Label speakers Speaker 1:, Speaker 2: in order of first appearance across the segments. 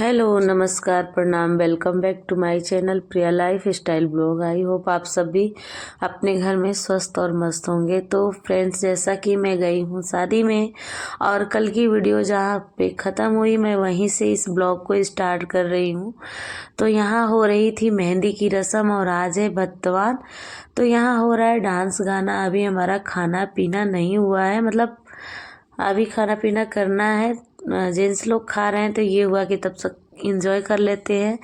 Speaker 1: Hello, नमस्कार, प्रणाम। Welcome back to my channel Priya lifestyle blog. I hope आप सभी अपने घर में स्वस्थ और मस्त होंगे। तो फ्रेंड्स, जैसा कि मैं गई हूँ शादी में और कल की वीडियो जहाँ पे ख़त्म हुई, मैं वहीं से इस ब्लॉग को स्टार्ट कर रही हूँ। तो यहाँ हो रही थी मेहंदी की रस्म और आज है बत्तवान। तो यहाँ हो रहा है डांस गाना। अभी हमारा खाना पीना नहीं हुआ है, मतलब अभी खाना पीना करना है। जेंट्स लोग खा रहे हैं तो ये हुआ कि तब तक इंजॉय कर लेते हैं।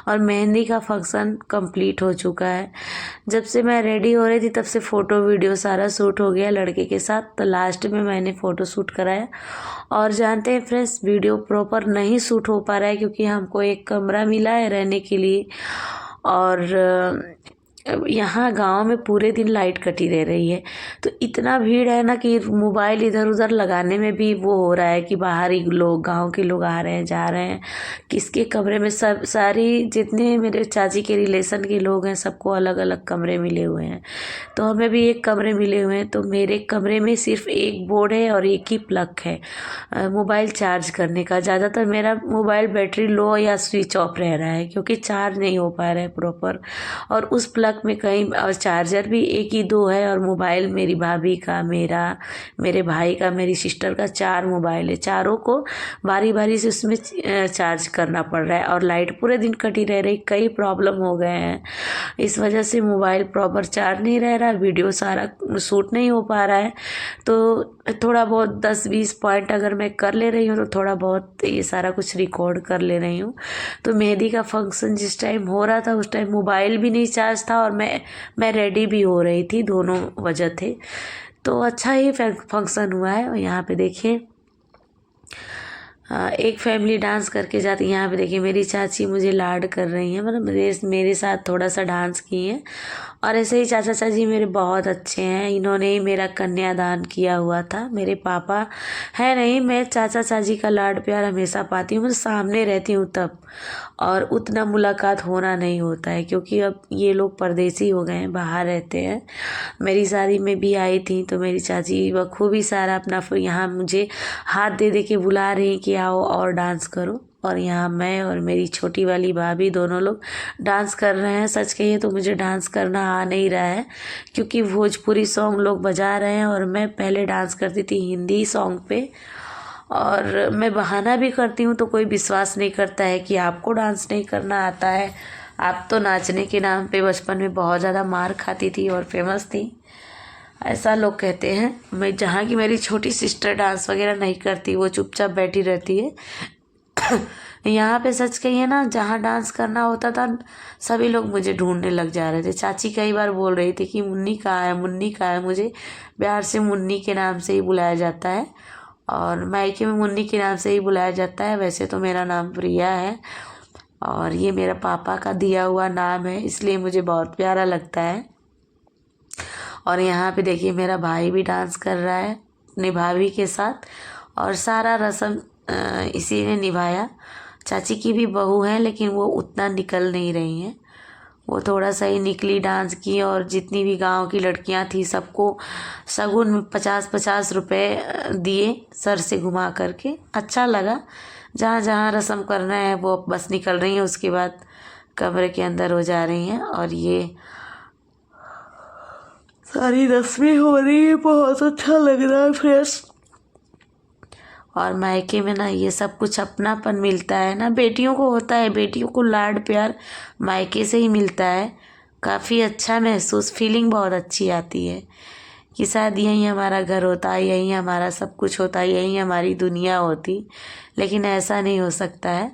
Speaker 1: और मेहंदी का फंक्शन कंप्लीट हो चुका है। जब से मैं रेडी हो रही थी तब से फ़ोटो वीडियो सारा शूट हो गया लड़के के साथ। तो लास्ट में मैंने फ़ोटो शूट कराया। और जानते हैं फ्रेंड्स, वीडियो प्रॉपर नहीं शूट हो पा रहा है क्योंकि हमको एक कमरा मिला है रहने के लिए। और यहाँ गांव में पूरे दिन लाइट कटी रह रही है। तो इतना भीड़ है ना कि मोबाइल इधर उधर लगाने में भी वो हो रहा है कि बाहर ही लोग, गांव के लोग आ रहे हैं जा रहे हैं। किसके कमरे में, सब सारी जितने मेरे चाची के रिलेशन के लोग हैं सबको अलग अलग कमरे मिले हुए हैं। तो हमें भी एक कमरे मिले हुए हैं। तो मेरे कमरे में सिर्फ एक बोर्ड है और एक ही प्लग है मोबाइल चार्ज करने का। ज़्यादातर मेरा मोबाइल बैटरी लो या स्विच ऑफ रह रहा है क्योंकि चार्ज नहीं हो पा रहा है प्रॉपर। और उस प्लग में कहीं, और चार्जर भी एक ही दो है। और मोबाइल मेरी भाभी का, मेरा, मेरे भाई का, मेरी सिस्टर का, 4 मोबाइल है। चारों को बारी बारी से उसमें चार्ज करना पड़ रहा है। और लाइट पूरे दिन कटी रह रही, कई प्रॉब्लम हो गए हैं। इस वजह से मोबाइल प्रॉपर चार्ज नहीं रह रहा, वीडियो सारा शूट नहीं हो पा रहा है। तो थोड़ा बहुत 10-20 पॉइंट अगर मैं कर ले रही हूँ तो थोड़ा बहुत ये सारा कुछ रिकॉर्ड कर ले रही हूँ। तो मेहंदी का फंक्शन जिस टाइम हो रहा था उस टाइम मोबाइल भी नहीं चार्ज था और मैं रेडी भी हो रही थी, दोनों वजह थे। तो अच्छा ही फंक्शन हुआ है। और यहाँ पे देखिए एक फैमिली डांस करके जाती है। यहाँ पे देखिए मेरी चाची मुझे लाड कर रही हैं, मतलब मेरे साथ थोड़ा सा डांस की हैं। और ऐसे ही चाचा चाची मेरे बहुत अच्छे हैं। इन्होंने ही मेरा कन्यादान किया हुआ था। मेरे पापा है नहीं, मैं चाचा चाची का लाड प्यार हमेशा पाती हूँ, मैं सामने रहती हूँ तब। और उतना मुलाकात होना नहीं होता है क्योंकि अब ये लोग परदेसी हो गए हैं, बाहर रहते हैं। मेरी शादी में भी आई थी तो मेरी चाची बखूबी सारा अपना यहाँ मुझे हाथ दे दे के बुला रही कि आओ और डांस करो। और यहाँ मैं और मेरी छोटी वाली भाभी दोनों लोग डांस कर रहे हैं। सच कहिए तो मुझे डांस करना आ नहीं रहा है क्योंकि भोजपुरी सॉन्ग लोग बजा रहे हैं और मैं पहले डांस करती थी हिंदी सॉन्ग पे। और मैं बहाना भी करती हूँ तो कोई विश्वास नहीं करता है कि आपको डांस नहीं करना आता है। आप तो नाचने के नाम पे बचपन में बहुत ज़्यादा मार खाती थी और फेमस थी, ऐसा लोग कहते हैं। मैं, जहाँ की मेरी छोटी सिस्टर डांस वगैरह नहीं करती, वो चुपचाप बैठी रहती है। यहाँ पे सच कहिए ना, जहाँ डांस करना होता था सभी लोग मुझे ढूंढने लग जा रहे थे। चाची कई बार बोल रही थी कि मुन्नी कहाँ है, मुन्नी कहाँ है। मुझे प्यार से मुन्नी के नाम से ही बुलाया जाता है और मायके में मुन्नी के नाम से ही बुलाया जाता है। वैसे तो मेरा नाम प्रिया है और ये मेरा पापा का दिया हुआ नाम है, इसलिए मुझे बहुत प्यारा लगता है। और यहाँ पे देखिए मेरा भाई भी डांस कर रहा है अपनी भाभी के साथ और सारा रस्म इसी ने निभाया। चाची की भी बहू है लेकिन वो उतना निकल नहीं रही हैं, वो थोड़ा सा ही निकली, डांस की। और जितनी भी गांव की लड़कियां थी सबको शगुन में 50-50 रुपये दिए सर से घुमा करके। अच्छा लगा। जहाँ जहाँ रस्म करना है वो बस निकल रही हैं, उसके बाद कमरे के अंदर हो जा रही हैं। और ये सारी रस्में हो रही है, बहुत अच्छा लग रहा है फ्रेंड्स। और मायके में ना ये सब कुछ अपनापन मिलता है ना, बेटियों को होता है, बेटियों को लाड प्यार मायके से ही मिलता है। काफ़ी अच्छा महसूस, फीलिंग बहुत अच्छी आती है कि शायद यहीं हमारा घर होता, यहीं हमारा सब कुछ होता, यहीं हमारी दुनिया होती। लेकिन ऐसा नहीं हो सकता है।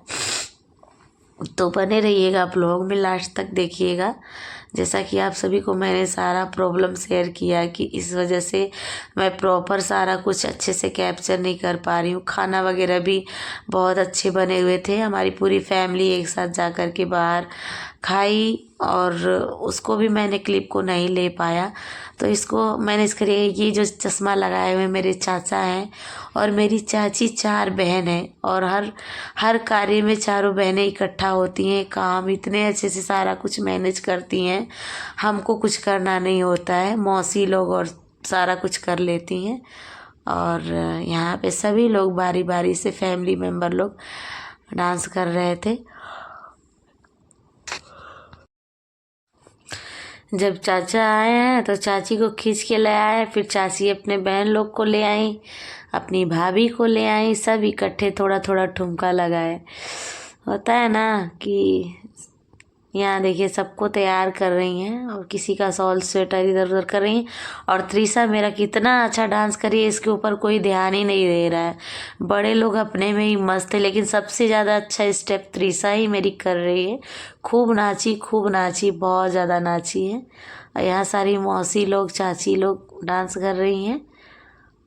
Speaker 1: तो बने रहिएगा, आप ब्लॉग में लास्ट तक देखिएगा। जैसा कि आप सभी को मैंने सारा प्रॉब्लम शेयर किया कि इस वजह से मैं प्रॉपर सारा कुछ अच्छे से कैप्चर नहीं कर पा रही हूँ। खाना वगैरह भी बहुत अच्छे बने हुए थे, हमारी पूरी फैमिली एक साथ जा कर के बाहर खाई। और उसको भी मैंने क्लिप को नहीं ले पाया। तो इसको मैंने इसके लिए, ये जो चश्मा लगाए हुए मेरे चाचा हैं और मेरी चाची 4 बहन हैं और हर कार्य में चारों बहनें इकट्ठा होती हैं। काम इतने अच्छे से सारा कुछ मैनेज करती हैं, हमको कुछ करना नहीं होता है। मौसी लोग और सारा कुछ कर लेती हैं। और यहाँ पे सभी लोग बारी बारी से, फैमिली मेम्बर लोग डांस कर रहे थे। जब चाचा आए हैं तो चाची को खींच के ले आए, फिर चाची अपने बहन लोग को ले आई, अपनी भाभी को ले आई, सब इकट्ठे थोड़ा थोड़ा ठुमका लगाए। होता है ना कि यहाँ देखिए सबको तैयार कर रही हैं और किसी का शॉल स्वेटर इधर उधर कर रही हैं। और त्रिशा मेरा कितना अच्छा डांस करी है, इसके ऊपर कोई ध्यान ही नहीं दे रहा है। बड़े लोग अपने में ही मस्त है, लेकिन सबसे ज़्यादा अच्छा स्टेप त्रिशा ही मेरी कर रही है। खूब नाची, बहुत ज़्यादा नाची है। और यहाँ सारी मौसी लोग, चाची लोग डांस कर रही हैं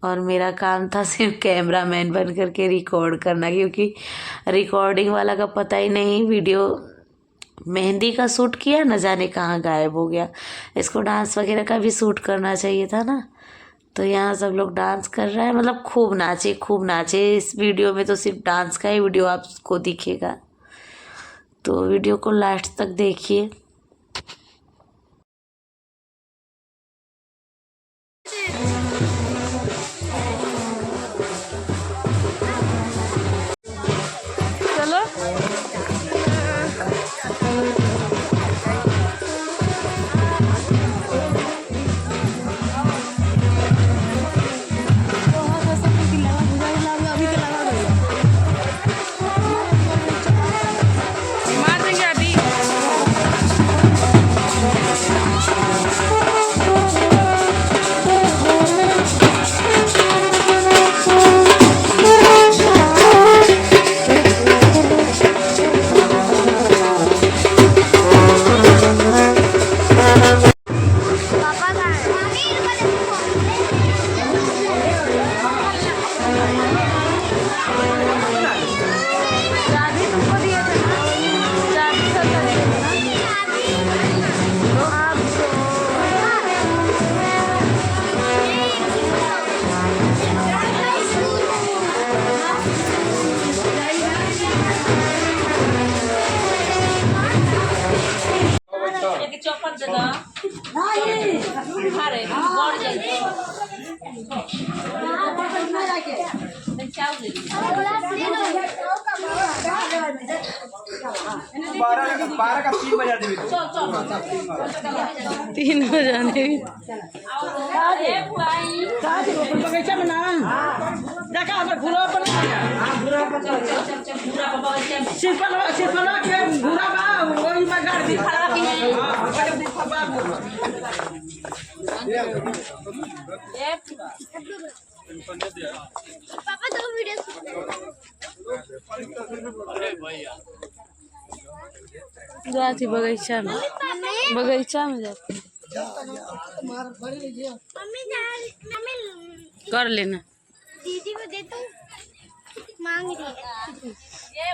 Speaker 1: और मेरा काम था सिर्फ कैमरामैन बन करके रिकॉर्ड करना, क्योंकि रिकॉर्डिंग वाला का पता ही नहीं। वीडियो मेहंदी का शूट किया, न जाने कहाँ गायब हो गया। इसको डांस वगैरह का भी शूट करना चाहिए था ना। तो यहाँ सब लोग डांस कर रहे हैं, मतलब खूब नाचे। इस वीडियो में तो सिर्फ डांस का ही वीडियो आपको दिखेगा, तो वीडियो को लास्ट तक देखिए।
Speaker 2: बारह का 3 बजा देवी
Speaker 1: 3 बजाने
Speaker 3: बगीचा में ना देखा हमर घुरा पर सिर्फला के घुरा बा वही में गाड़ दी खड़ा की बड़े दिन खबा
Speaker 4: पापा दो वीडियो
Speaker 1: जाती बगीचा में जाती कर लेना।
Speaker 4: दीदी को दे तू मांग रही है ये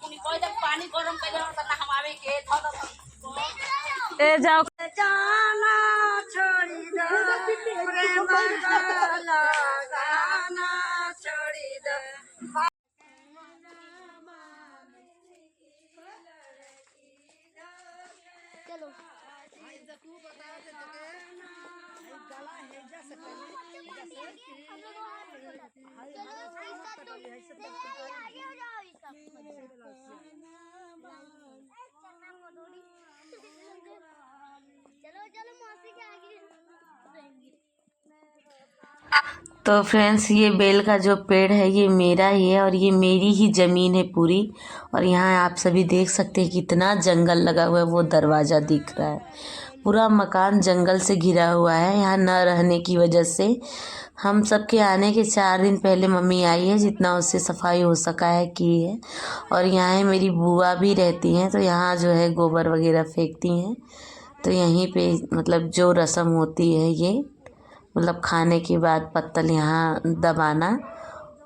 Speaker 4: मुनी कोई जब पानी गरम कर जाओ तो नहवावे के
Speaker 1: ए जाओ
Speaker 3: जाना छोड़ी दो प्रेम लगाना छोड़ी दो।
Speaker 4: चलो चलो मौसी के आगे रहेंगी।
Speaker 1: तो फ्रेंड्स, ये बेल का जो पेड़ है ये मेरा ही है और ये मेरी ही ज़मीन है पूरी। और यहाँ आप सभी देख सकते हैं कितना जंगल लगा हुआ है, वो दरवाज़ा दिख रहा है। पूरा मकान जंगल से घिरा हुआ है। यहाँ न रहने की वजह से हम सबके आने के 4 दिन पहले मम्मी आई है, जितना उससे सफाई हो सका है की है। और यहाँ मेरी बुआ भी रहती हैं, तो यहाँ जो है गोबर वगैरह फेंकती हैं। तो यहीं पे मतलब जो रस्म होती है ये, मतलब खाने के बाद पत्तल यहाँ दबाना,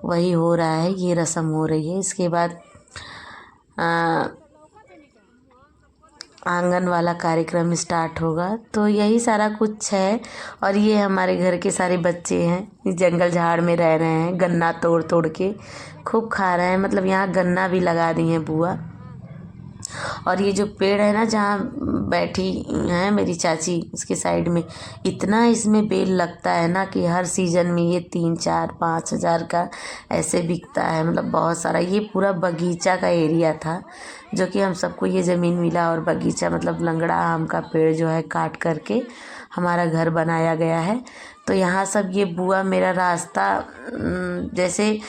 Speaker 1: वही हो रहा है, ये रस्म हो रही है। इसके बाद आंगन वाला कार्यक्रम स्टार्ट होगा। तो यही सारा कुछ है। और ये हमारे घर के सारे बच्चे हैं, जंगल झाड़ में रह रहे हैं, गन्ना तोड़ तोड़ के खूब खा रहे हैं। मतलब यहाँ गन्ना भी लगा दी हैं बुआ। और ये जो पेड़ है ना जहाँ बैठी है मेरी चाची उसके साइड में, इतना इसमें बेल लगता है ना कि हर सीज़न में ये 3-4-5 हज़ार का ऐसे बिकता है। मतलब बहुत सारा, ये पूरा बगीचा का एरिया था जो कि हम सबको ये ज़मीन मिला। और बगीचा मतलब लंगड़ा आम का पेड़ जो है काट करके हमारा घर बनाया गया है। तो यहाँ सब ये बुआ मेरा रास्ता, जैसे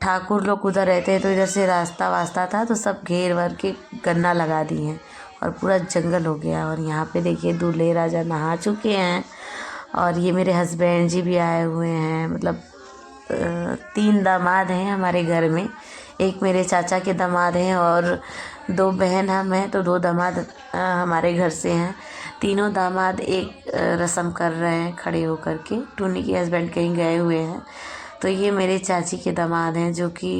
Speaker 1: ठाकुर लोग उधर रहते हैं तो इधर से रास्ता वास्ता था तो सब घेर भर के गन्ना लगा दिए हैं और पूरा जंगल हो गया। और यहाँ पे देखिए दूल्हे राजा नहा चुके हैं और ये मेरे हस्बैंड जी भी आए हुए हैं। मतलब 3 दामाद हैं हमारे घर में, एक मेरे चाचा के दामाद हैं और 2 बहन हम हैं, तो 2 दामाद हमारे घर से हैं। तीनों दामाद एक रस्म कर रहे हैं खड़े होकर के। टूनी के हस्बैंड कहीं गए हुए हैं। तो ये मेरे चाची के दामाद हैं जो कि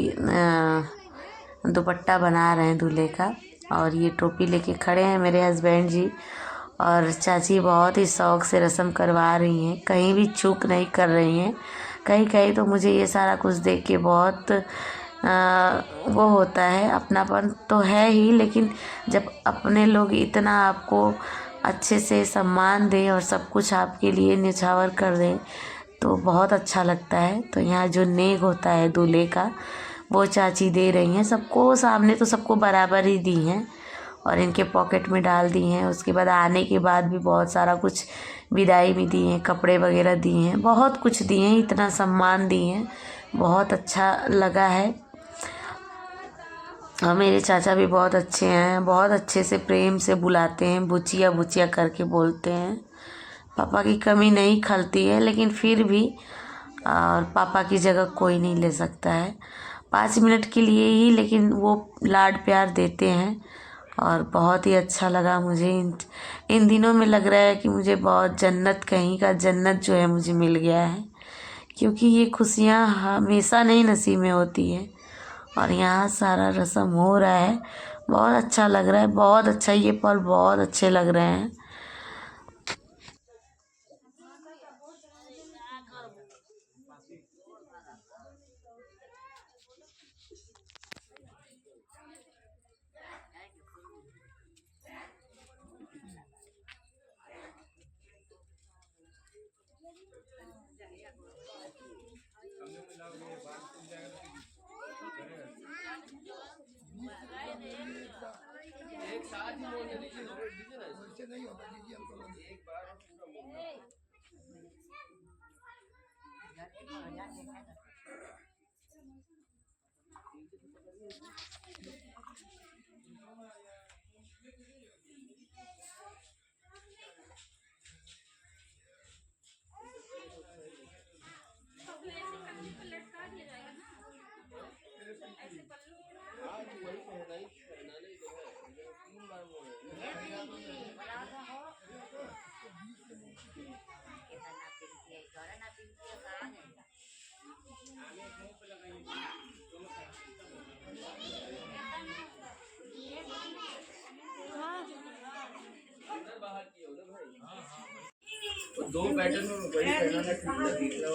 Speaker 1: दुपट्टा बना रहे हैं दूल्हे का, और ये टोपी लेके खड़े हैं मेरे हस्बैंड जी। और चाची बहुत ही शौक़ से रस्म करवा रही हैं, कहीं भी चूक नहीं कर रही हैं। कहीं कहीं तो मुझे ये सारा कुछ देख के बहुत वो होता है, अपनापन तो है ही, लेकिन जब अपने लोग इतना आपको अच्छे से सम्मान दें और सब कुछ आपके लिए न्यौछावर कर दें तो बहुत अच्छा लगता है। तो यहाँ जो नेक होता है दूल्हे का वो चाची दे रही हैं सबको, सामने तो सबको बराबर ही दी हैं और इनके पॉकेट में डाल दी हैं। उसके बाद आने के बाद भी बहुत सारा कुछ विदाई में दी हैं, कपड़े वगैरह दिए हैं, बहुत कुछ दिए हैं, इतना सम्मान दिए हैं, बहुत अच्छा लगा है। और मेरे चाचा भी बहुत अच्छे हैं, बहुत अच्छे से प्रेम से बुलाते हैं, बुचिया बुचिया करके बोलते हैं। पापा की कमी नहीं खलती है, लेकिन फिर भी और पापा की जगह कोई नहीं ले सकता है। 5 मिनट के लिए ही, लेकिन वो लाड प्यार देते हैं और बहुत ही अच्छा लगा मुझे। इन दिनों में लग रहा है कि मुझे बहुत जन्नत, कहीं का जन्नत जो है मुझे मिल गया है, क्योंकि ये खुशियाँ हमेशा नहीं नसीब में होती हैं। और यहाँ सारा रस्म हो रहा है, बहुत अच्छा लग रहा है, बहुत अच्छा, ये पल बहुत अच्छे लग रहे हैं।
Speaker 2: दो पैटर्न में वही पहना है, तीसरा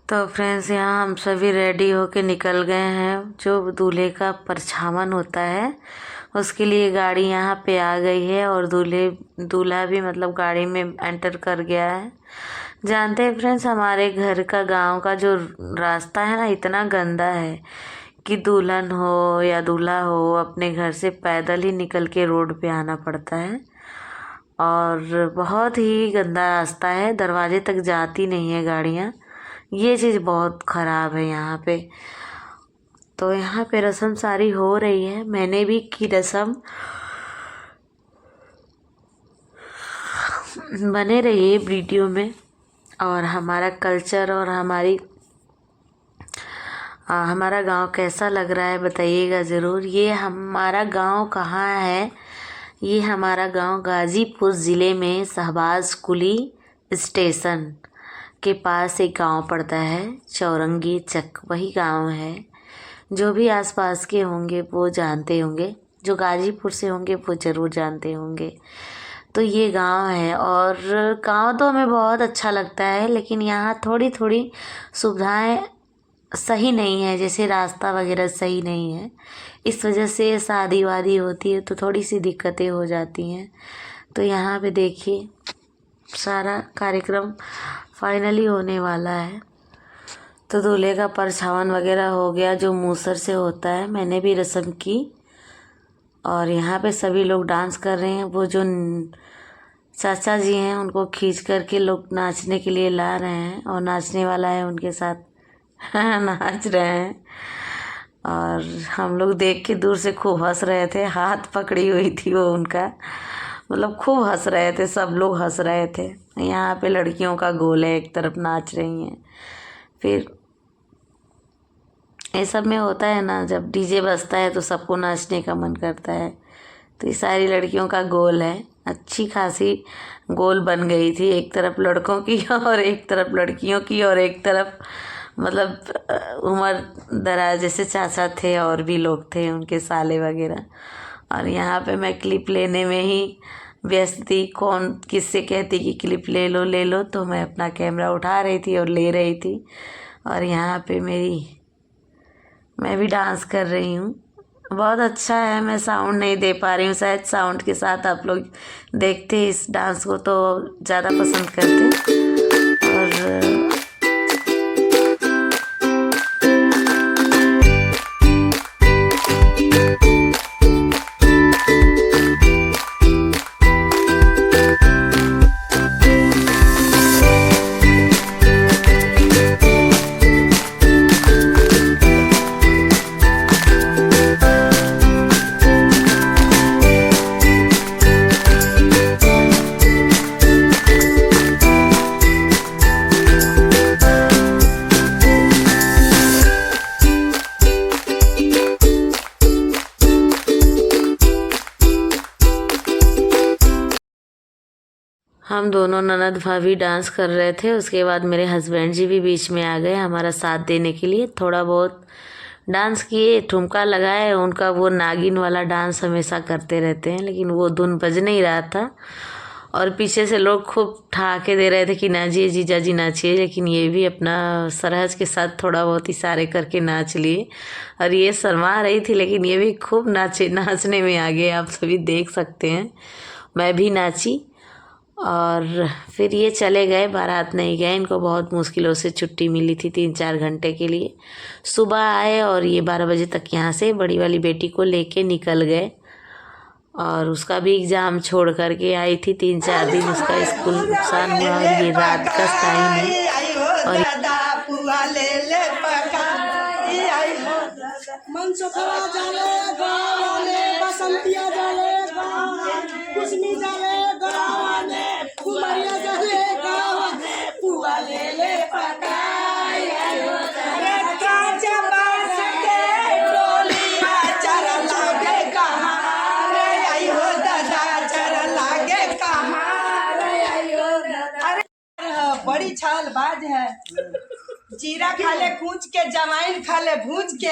Speaker 1: तो फ्रेंड्स यहाँ हम सभी रेडी होके निकल गए हैं। जो दूल्हे का परछावन होता है उसके लिए गाड़ी यहाँ पे आ गई है और दूल्हा भी मतलब गाड़ी में एंटर कर गया है। जानते हैं फ्रेंड्स, हमारे घर का गांव का जो रास्ता है ना इतना गंदा है कि दुल्हन हो या दूल्हा हो अपने घर से पैदल ही निकल के रोड पे आना पड़ता है और बहुत ही गंदा रास्ता है, दरवाजे तक जाती नहीं है गाड़ियाँ। ये चीज़ बहुत ख़राब है यहाँ पे। तो यहाँ पे रस्म सारी हो रही है, मैंने भी की रस्म। बने रहिए वीडियो में और हमारा कल्चर और हमारा गांव कैसा लग रहा है बताइएगा ज़रूर। ये हमारा गांव कहाँ है? ये हमारा गांव गाज़ीपुर ज़िले में शहबाज कुली स्टेशन के पास एक गांव पड़ता है, चौरंगी चक, वही गांव है। जो भी आसपास के होंगे वो जानते होंगे, जो गाज़ीपुर से होंगे वो ज़रूर जानते होंगे। तो ये गांव है और गांव तो हमें बहुत अच्छा लगता है, लेकिन यहाँ थोड़ी थोड़ी सुविधाएं सही नहीं है, जैसे रास्ता वगैरह सही नहीं है। इस वजह से शादी वादी होती है तो थोड़ी सी दिक्कतें हो जाती हैं। तो यहाँ पे देखिए सारा कार्यक्रम फाइनली होने वाला है। तो दूल्हे का परछावन वगैरह हो गया जो मूसर से होता है, मैंने भी रस्म की और यहाँ पे सभी लोग डांस कर रहे हैं। वो जो चाचा जी हैं उनको खींच करके लोग नाचने के लिए ला रहे हैं और नाचने वाला है उनके साथ नाच रहे हैं। और हम लोग देख के दूर से खूब हंस रहे थे, हाथ पकड़ी हुई थी वो उनका, मतलब खूब हंस रहे थे, सब लोग हंस रहे थे। यहाँ पे लड़कियों का गोल है, एक तरफ नाच रही हैं। फिर ये सब में होता है ना, जब डीजे बजता है तो सबको नाचने का मन करता है। तो ये सारी लड़कियों का गोल है, अच्छी खासी गोल बन गई थी, एक तरफ लड़कों की और एक तरफ लड़कियों की और एक तरफ मतलब उम्र दराज जैसे चाचा थे और भी लोग थे उनके साले वगैरह। और यहाँ पे मैं क्लिप लेने में ही व्यस्त थी, कौन किससे कहती कि क्लिप ले लो, तो मैं अपना कैमरा उठा रही थी और ले रही थी। और यहाँ पे मैं भी डांस कर रही हूँ, बहुत अच्छा है। मैं साउंड नहीं दे पा रही हूँ, शायद साउंड के साथ आप लोग देखते इस डांस को तो ज़्यादा पसंद करते। और हम दोनों ननद भाभी डांस कर रहे थे। उसके बाद मेरे हस्बैंड जी भी बीच में आ गए हमारा साथ देने के लिए। थोड़ा बहुत डांस किए, ठुमका लगाए। उनका वो नागिन वाला डांस हमेशा करते रहते हैं, लेकिन वो धुन बज नहीं रहा था और पीछे से लोग खूब ठहाके दे रहे थे कि नाचिए जीजा जी नाचिए, लेकिन ये भी अपना सरहज के साथ थोड़ा बहुत इशारे करके नाच लिए। और ये शर्मा रही थी लेकिन ये भी खूब नाचने में आ गए, आप सभी देख सकते हैं। मैं भी नाची और फिर ये चले गए, बारात नहीं गए। इनको बहुत मुश्किलों से छुट्टी मिली थी 3-4 घंटे के लिए। सुबह आए और ये 12 बजे तक यहाँ से बड़ी वाली बेटी को लेके निकल गए और उसका भी एग्ज़ाम छोड़ करके आई थी। 3-4 दिन उसका स्कूल नुकसान हुआ और ये रात का टाइम है और
Speaker 3: बड़ी छाल बाज है, जीरा खा ले कूच के, जमाइन खा ले भूज के।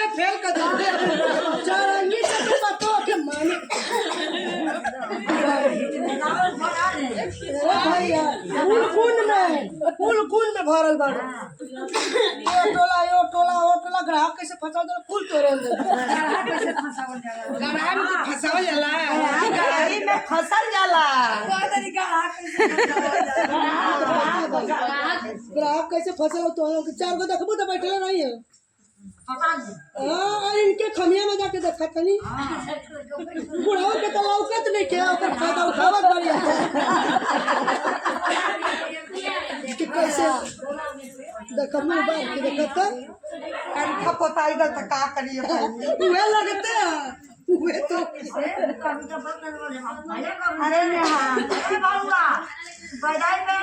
Speaker 3: फेल कर कुल कुंड में भरल बाड़े। ये टोला यो टोला ओ टोला ग्राहक कैसे फंसाओ तो कुल तोरे अंदर ग्राहक कैसे फंसावल जाला गढ़ा में फंसावल जाला गाड़ी में फंसल जाला ग्राहक कैसे फंसल तो चार गो देखबो तो बैठले नहीं है इनके खमिया में जाके देखा तनी बुढ़ाओ के तो लौकत नहीं के ओकर फायदा उठावत बढ़िया कि कैसे देखबो बात के देखत कान खपोताई द त का करिए उहे लगते उहे तो अरे ने हां बाबूआ बधाई में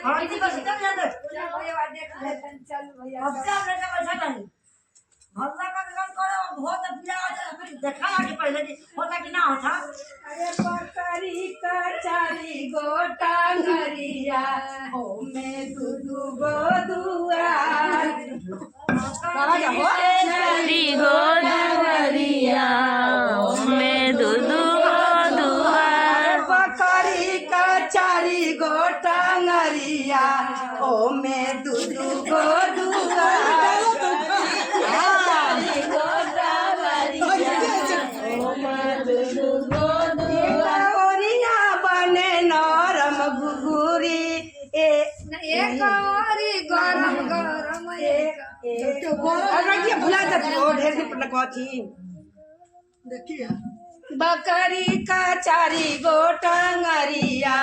Speaker 3: हल्दी को सिस्टम जाने भैया देख ले चल भैया अब से हमने का बचा नहीं भल्ला का काम करो बहुत पिया देखा कि पहले की होता कि ना होता अरे पकड़ी कचारी गोटा गरिया ओ में दूधू गो दुआर करा जा हो
Speaker 1: री गो दुआरिया में दूधू गो दुआर
Speaker 3: पकड़ी कचारी गोटा गरिया ओ में दूधू गो दुआर बने नरम घुघुरी एक गरम गरम भुला जाती हो ढेर दिन पर कथी देखिए बकरी का चारी गो टंगरिया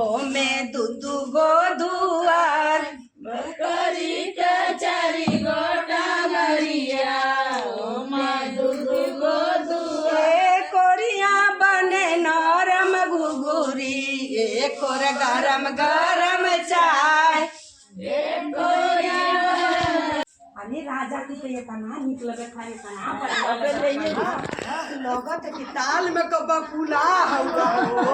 Speaker 3: ओ में दूधू गो दुआर बकरी का चारी गो टंगरिया ओ में दूधू गो दुआर कोरिया बने नरम घुघुरी एक और गरम गरम चाय अरे राजा की तो ये तना निकल के खाए तना अबे नहीं लगत कि ताल में कबा कुला हुआ हो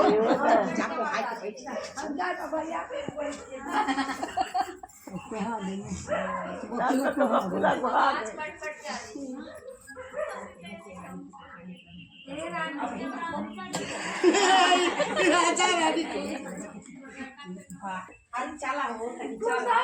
Speaker 3: जाको हाय के बैठ हम जा तो भैया पे बैठ राजा रानी अरे चला हो तनी चला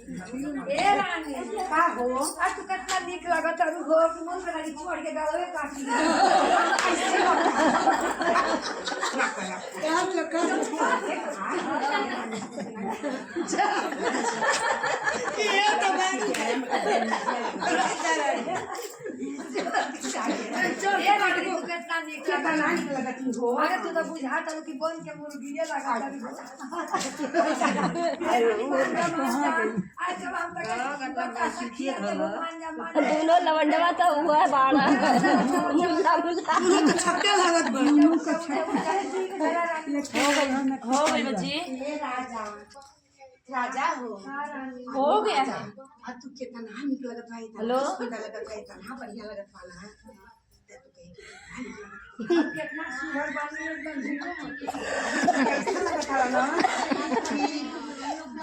Speaker 3: ए रानी का हो आज तू कितना निक लागत और हो कि मन में लगी छोड़ के गलवे काट ली क्या लगा ये तो बात ये बात को कितना निक लागत हो अरे तू तो बुझा तो कि बन के मुर्गिए लगा
Speaker 4: दोनों लवंडवा तो हुआ है बाड़ा
Speaker 3: तो छक्के लागत
Speaker 1: हो गई बच्ची
Speaker 3: राजा हो
Speaker 1: गया
Speaker 3: अब तू कितना निक लगत भाई
Speaker 1: हेलो
Speaker 3: लगत भाई तना बढ़िया लगत वाला कितना सुंदर बानी एकदम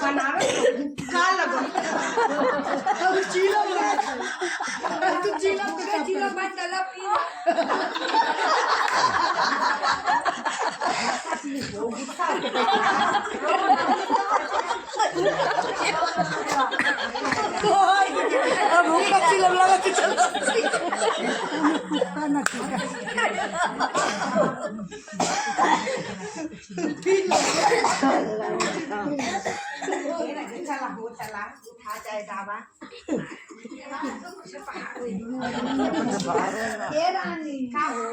Speaker 3: बनावे का लगो अब चीला तू चीला बन चला पी अब भूख चीला लगा के चल चला हो चला उठा जाए दावा ये रानी का हो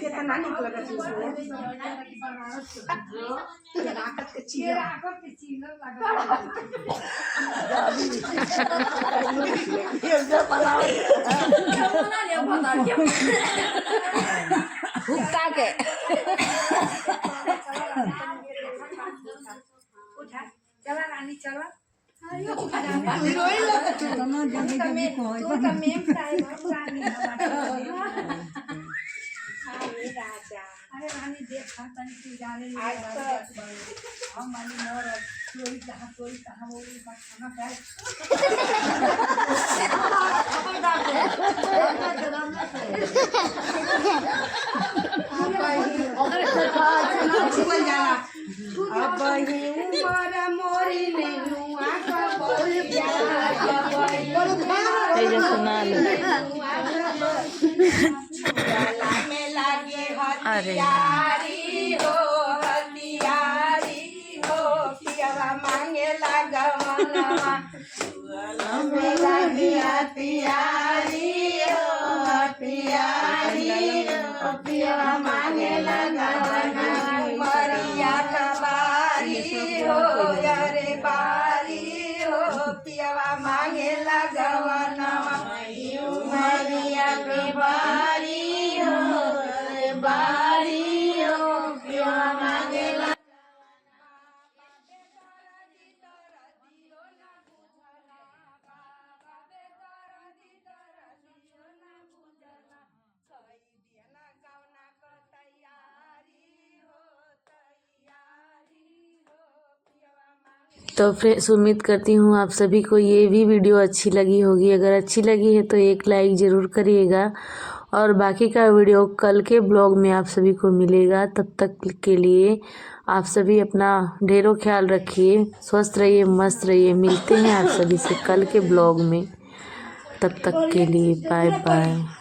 Speaker 3: कितना निक लगत है राकत के चीला
Speaker 1: हुक्का के
Speaker 4: चला रानी चला
Speaker 3: हीरोइन लगत है
Speaker 4: अरे रानी देखा तनी
Speaker 1: ये सुना लो। अरे तो फ्रेंड्स उम्मीद करती हूँ आप सभी को ये भी वीडियो अच्छी लगी होगी। अगर अच्छी लगी है तो एक लाइक ज़रूर करिएगा और बाकी का वीडियो कल के ब्लॉग में आप सभी को मिलेगा। तब तक के लिए आप सभी अपना ढेरों ख्याल रखिए, स्वस्थ रहिए, मस्त रहिए। मिलते हैं आप सभी से कल के ब्लॉग में। तब तक के लिए बाय बाय।